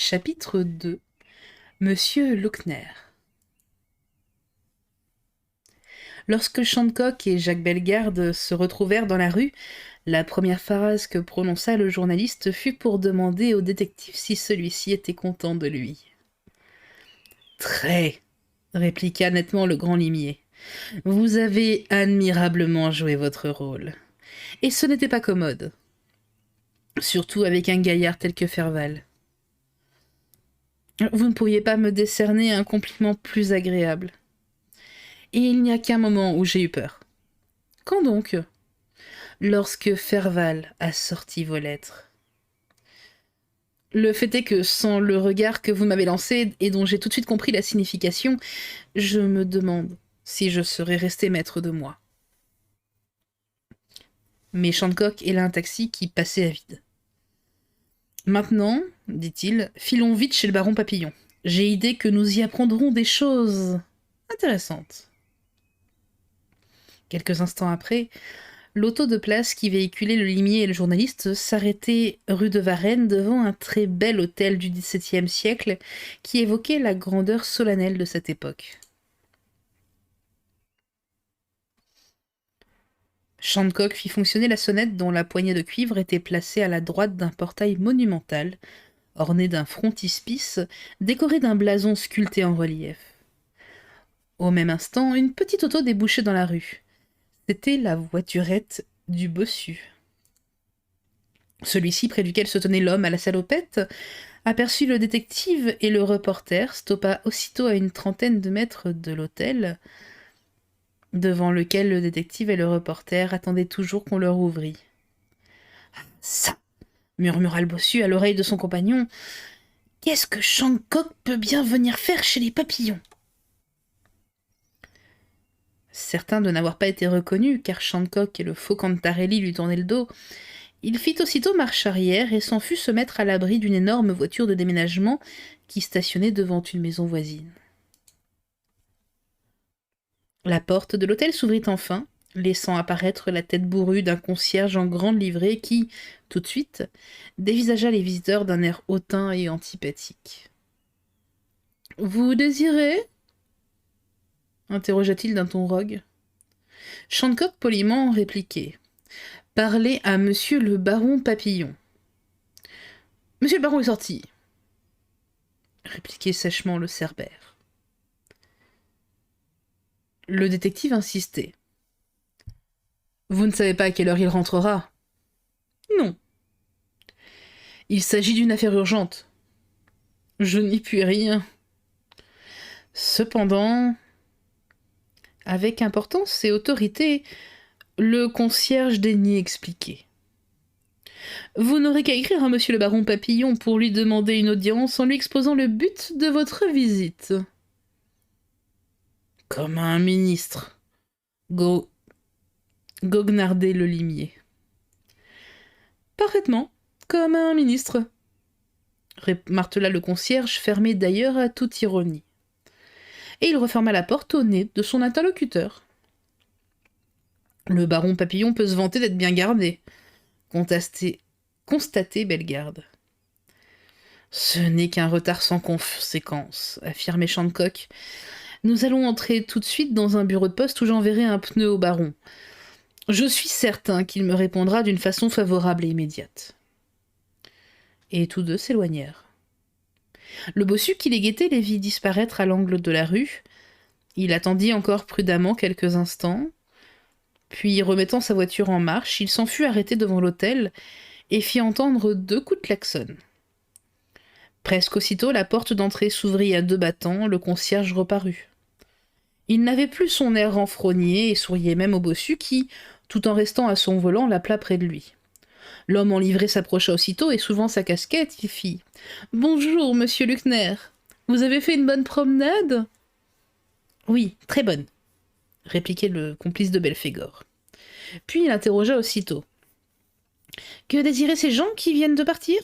Chapitre 2. Monsieur Luckner. Lorsque Shandcock et Jacques Bellegarde se retrouvèrent dans la rue, la première phrase que prononça le journaliste fut pour demander au détective si celui-ci était content de lui. Très, répliqua nettement le grand limier. Vous avez admirablement joué votre rôle. Et ce n'était pas commode. Surtout avec un gaillard tel que Ferval. Vous ne pourriez pas me décerner un compliment plus agréable. Et il n'y a qu'un moment où j'ai eu peur. Quand donc? Lorsque Ferval a sorti vos lettres. Le fait est que, sans le regard que vous m'avez lancé et dont j'ai tout de suite compris la signification, je me demande si je serais resté maître de moi. Mais Shandcock héla un taxi qui passait à vide. Maintenant, dit-il, filons vite chez le baron Papillon. J'ai idée que nous y apprendrons des choses intéressantes. Quelques instants après, l'auto de place qui véhiculait le limier et le journaliste s'arrêtait rue de Varennes devant un très bel hôtel du XVIIe siècle qui évoquait la grandeur solennelle de cette époque. Shandcock fit fonctionner la sonnette dont la poignée de cuivre était placée à la droite d'un portail monumental, orné d'un frontispice décoré d'un blason sculpté en relief. Au même instant, une petite auto débouchait dans la rue. C'était la voiturette du bossu. Celui-ci, près duquel se tenait l'homme à la salopette, aperçut le détective et le reporter stoppa aussitôt à une trentaine de mètres de l'hôtel, devant lequel le détective et le reporter attendaient toujours qu'on leur ouvrît. « Ça !» murmura le bossu à l'oreille de son compagnon. « Qu'est-ce que Shandcock peut bien venir faire chez les papillons ?» Certain de n'avoir pas été reconnu, car Shandcock et le faux Cantarelli lui tournaient le dos, il fit aussitôt marche arrière et s'en fut se mettre à l'abri d'une énorme voiture de déménagement qui stationnait devant une maison voisine. La porte de l'hôtel s'ouvrit enfin, laissant apparaître la tête bourrue d'un concierge en grande livrée qui, tout de suite, dévisagea les visiteurs d'un air hautain et antipathique. « Vous désirez ?» interrogea-t-il d'un ton rogue. Shandcock poliment répliquait. « Parlez à monsieur le baron Papillon. »« Monsieur le baron est sorti. » répliquait sèchement le cerbère. Le détective insistait. « Vous ne savez pas à quelle heure il rentrera ?»« Non. »« Il s'agit d'une affaire urgente. »« Je n'y puis rien. » Cependant, avec importance et autorité, le concierge daignit expliquer. « Vous n'aurez qu'à écrire à monsieur le baron Papillon pour lui demander une audience en lui exposant le but de votre visite. »« Comme un ministre. » goguenardait le limier. « Parfaitement, comme un ministre. » martela le concierge, fermé d'ailleurs à toute ironie. Et il referma la porte au nez de son interlocuteur. Le baron Papillon peut se vanter d'être bien gardé, constatait Bellegarde. Ce n'est qu'un retard sans conséquence, affirmait Shandcock. Nous allons entrer tout de suite dans un bureau de poste où j'enverrai un pneu au baron. Je suis certain qu'il me répondra d'une façon favorable et immédiate. Et tous deux s'éloignèrent. Le bossu qui les guettait les vit disparaître à l'angle de la rue. Il attendit encore prudemment quelques instants, puis, remettant sa voiture en marche, il s'en fut arrêter devant l'hôtel et fit entendre 2 coups de klaxon. Presque aussitôt, la porte d'entrée s'ouvrit à 2 battants, le concierge reparut. Il n'avait plus son air renfrogné et souriait même au bossu qui, tout en restant à son volant, l'appela près de lui. L'homme en livrée s'approcha aussitôt et, soulevant sa casquette, il fit « Bonjour, monsieur Luckner. Vous avez fait une bonne promenade ?»« Oui, très bonne. » répliquait le complice de Belphégor. Puis il interrogea aussitôt. « Que désiraient ces gens qui viennent de partir ?»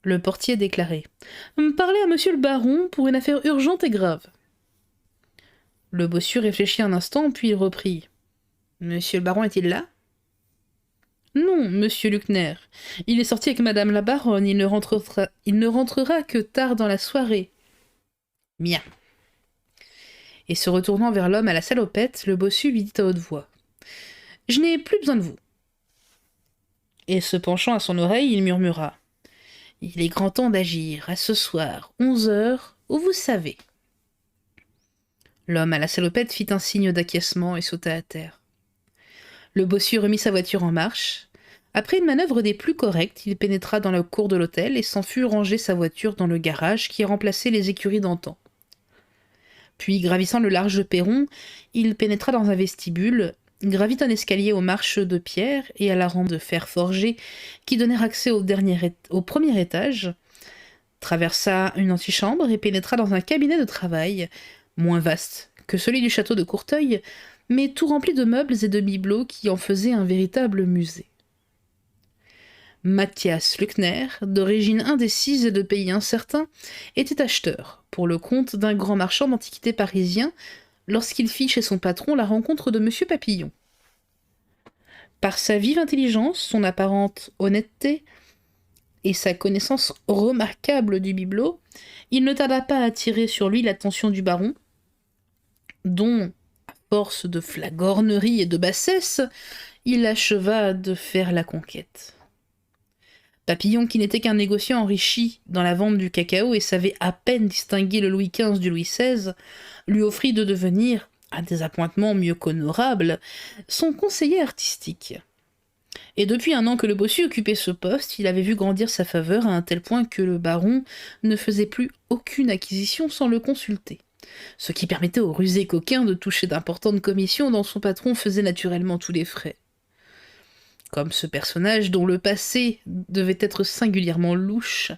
Le portier déclarait. « Parlez à monsieur le baron pour une affaire urgente et grave. » Le bossu réfléchit un instant, puis il reprit. « Monsieur le baron est-il là ?» Non, monsieur Luckner. Il est sorti avec madame la baronne, il ne rentrera que tard dans la soirée. Bien. Et se retournant vers l'homme à la salopette, le bossu lui dit à haute voix. Je n'ai plus besoin de vous. Et se penchant à son oreille, il murmura. Il est grand temps d'agir, à ce soir, 11 heures, où vous savez. L'homme à la salopette fit un signe d'acquiescement et sauta à terre. Le bossu remit sa voiture en marche. Après une manœuvre des plus correctes, il pénétra dans la cour de l'hôtel et s'en fut ranger sa voiture dans le garage qui remplaçait les écuries d'antan. Puis, gravissant le large perron, il pénétra dans un vestibule, gravit un escalier aux marches de pierre et à la rampe de fer forgé qui donnèrent accès au premier étage, traversa une antichambre et pénétra dans un cabinet de travail, moins vaste que celui du château de Courteuil, mais tout rempli de meubles et de bibelots qui en faisaient un véritable musée. Mathias Luckner, d'origine indécise et de pays incertain, était acheteur, pour le compte d'un grand marchand d'antiquités parisien, lorsqu'il fit chez son patron la rencontre de M. Papillon. Par sa vive intelligence, son apparente honnêteté et sa connaissance remarquable du bibelot, il ne tarda pas à attirer sur lui l'attention du baron, dont, à force de flagornerie et de bassesse, il acheva de faire la conquête. Papillon, qui n'était qu'un négociant enrichi dans la vente du cacao et savait à peine distinguer le Louis XV du Louis XVI, lui offrit de devenir, à des appointements mieux qu'honorables, son conseiller artistique. Et depuis 1 an que le bossu occupait ce poste, il avait vu grandir sa faveur à un tel point que le baron ne faisait plus aucune acquisition sans le consulter, ce qui permettait au rusé coquin de toucher d'importantes commissions dont son patron faisait naturellement tous les frais. Comme ce personnage, dont le passé devait être singulièrement louche,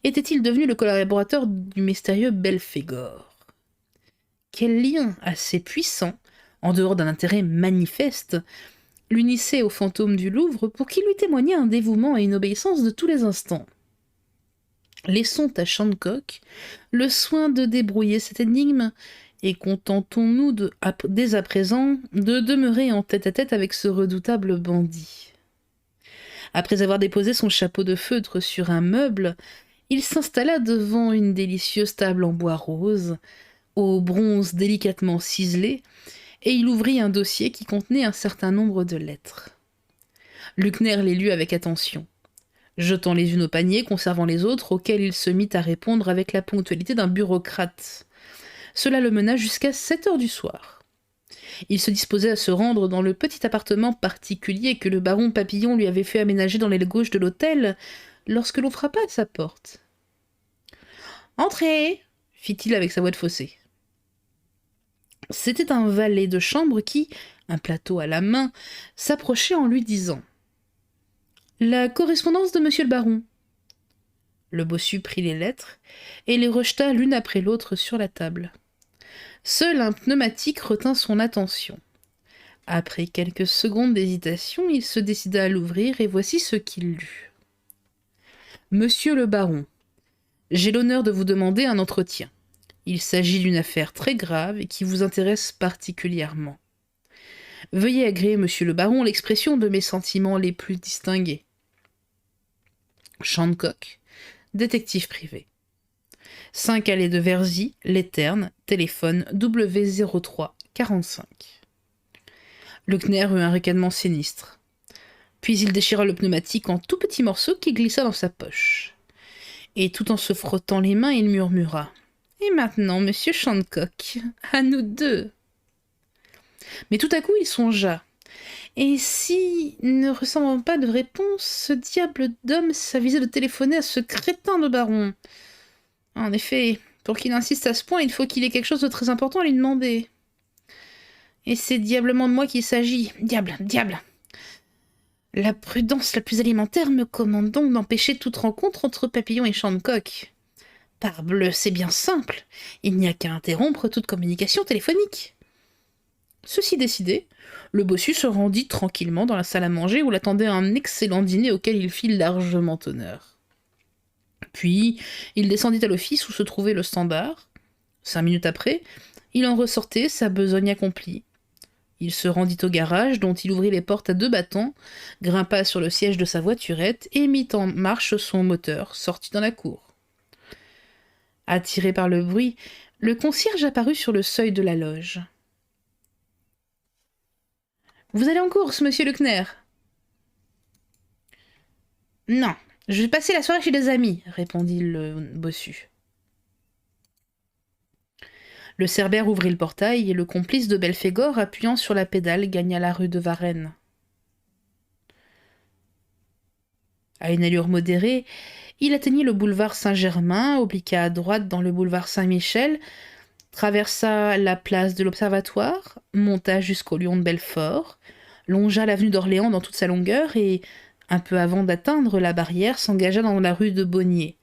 était-il devenu le collaborateur du mystérieux Belphégor? Quel lien assez puissant, en dehors d'un intérêt manifeste, l'unissait au fantôme du Louvre pour qu'il lui témoignât un dévouement et une obéissance de tous les instants? Laissons à Shancock le soin de débrouiller cette énigme, et contentons-nous dès à présent de demeurer en tête-à-tête avec ce redoutable bandit. Après avoir déposé son chapeau de feutre sur un meuble, il s'installa devant une délicieuse table en bois rose, au bronze délicatement ciselé, et il ouvrit un dossier qui contenait un certain nombre de lettres. Luckner les lut avec attention, jetant les unes au panier, conservant les autres, auxquelles il se mit à répondre avec la ponctualité d'un bureaucrate. Cela le mena jusqu'à 7 heures du soir. Il se disposait à se rendre dans le petit appartement particulier que le baron Papillon lui avait fait aménager dans l'aile gauche de l'hôtel, lorsque l'on frappa à sa porte. « Entrez !» fit-il avec sa voix de fausset. C'était un valet de chambre qui, un plateau à la main, s'approchait en lui disant « La correspondance de monsieur le baron. » Le bossu prit les lettres et les rejeta l'une après l'autre sur la table. Seul un pneumatique retint son attention. Après quelques secondes d'hésitation, il se décida à l'ouvrir, et voici ce qu'il lut. « Monsieur le baron, j'ai l'honneur de vous demander un entretien. Il s'agit d'une affaire très grave et qui vous intéresse particulièrement. Veuillez agréer, monsieur le baron, l'expression de mes sentiments les plus distingués. Shancock, détective privé. 5 allées de Verzy, Les Ternes, téléphone W03 45. Luckner eut un ricanement sinistre. Puis il déchira le pneumatique en tout petits morceaux qui glissa dans sa poche. Et tout en se frottant les mains, il murmura « Et maintenant, monsieur Shancock, à nous deux !» Mais tout à coup, il songea. Et si, ne recevant pas de réponse, ce diable d'homme s'avisait de téléphoner à ce crétin de baron? En effet, pour qu'il insiste à ce point, il faut qu'il ait quelque chose de très important à lui demander. Et c'est diablement de moi qu'il s'agit. Diable, diable. La prudence la plus élémentaire me commande donc d'empêcher toute rencontre entre Papillon et Shancock. Parbleu, c'est bien simple. Il n'y a qu'à interrompre toute communication téléphonique. Ceci décidé, le bossu se rendit tranquillement dans la salle à manger où l'attendait un excellent dîner auquel il fit largement honneur. Puis, il descendit à l'office où se trouvait le standard. 5 minutes après, il en ressortait, sa besogne accomplie. Il se rendit au garage, dont il ouvrit les portes à 2 battants, grimpa sur le siège de sa voiturette et mit en marche son moteur, sorti dans la cour. Attiré par le bruit, le concierge apparut sur le seuil de la loge. « Vous allez en course, monsieur Lecner ?»« Non, je vais passer la soirée chez des amis, » répondit le bossu. Le cerbère ouvrit le portail et le complice de Belphégor, appuyant sur la pédale, gagna la rue de Varennes. À une allure modérée, il atteignit le boulevard Saint-Germain, obliqua à droite dans le boulevard Saint-Michel, traversa la place de l'Observatoire, monta jusqu'au Lion de Belfort, longea l'avenue d'Orléans dans toute sa longueur et, un peu avant d'atteindre la barrière, s'engagea dans la rue de Bonnier.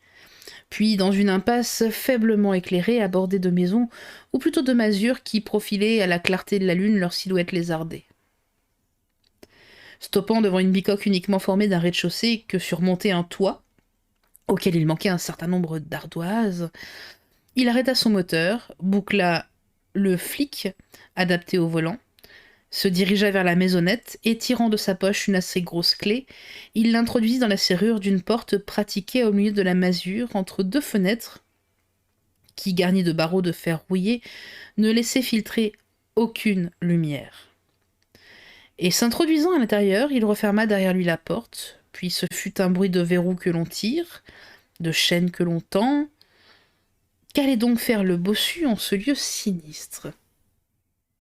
Puis dans une impasse faiblement éclairée, à bordée de maisons, ou plutôt de masures qui profilaient à la clarté de la lune leurs silhouettes lézardées. Stoppant devant une bicoque uniquement formée d'un rez-de-chaussée que surmontait un toit, auquel il manquait un certain nombre d'ardoises, il arrêta son moteur, boucla le flic adapté au volant, se dirigea vers la maisonnette et, tirant de sa poche une assez grosse clé, il l'introduisit dans la serrure d'une porte pratiquée au milieu de la masure entre 2 fenêtres qui, garnies de barreaux de fer rouillé, ne laissaient filtrer aucune lumière. Et s'introduisant à l'intérieur, il referma derrière lui la porte, puis ce fut un bruit de verrou que l'on tire, de chaînes que l'on tend. Qu'allait donc faire le bossu en ce lieu sinistre ?